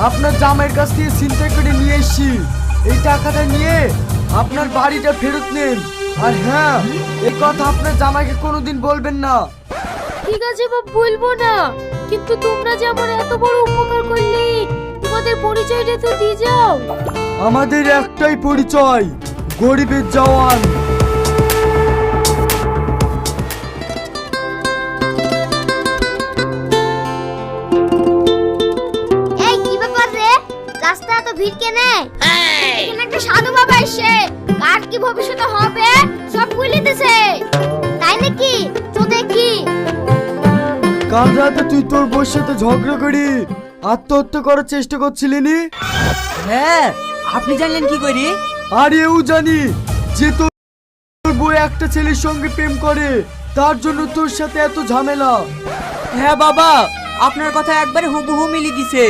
আপনার জামাইয়ের কাছ থেকে ছিনতাই করে নিয়ে এসেছি। এই টাকাটা নিয়ে আপনার বাড়িটা ফেরত নেন। আর হ্যাঁ, এই কথা আপনার জামাইকে কোনোদিন বলবেন না। ঠিক আছে বাপ, বলবো না। কিন্তু তোমরা যে আমার এত বড় উপকার করলি, তোমাদের পরিচয়টা তো দিয়ে যাও। আমাদের একটাই পরিচয়, গরিবের জওয়ান। এই কি ব্যাপার রে, রাস্তা এত ভিড় কেনে? এখানে একটা সাধু বাবা এসে কার কি ভবিষ্যৎ হবে সব বলে দিতেছে। তাই নাকি? তো দেখি। কাল রাতে তুই তোর বউর সাথে ঝগড়া করি আত্মহত্যা করার চেষ্টা করছিলি নি? হ্যাঁ, আপনি জানলেন কি করি? আর এও জানি যে তোর বউ একটা ছেলের সঙ্গে প্রেম করে, তার জন্য তোর সাথে এত ঝামেলা। হ্যাঁ বাবা, আপনার কথা একবারে হুবহু মিলিয়ে দিছে।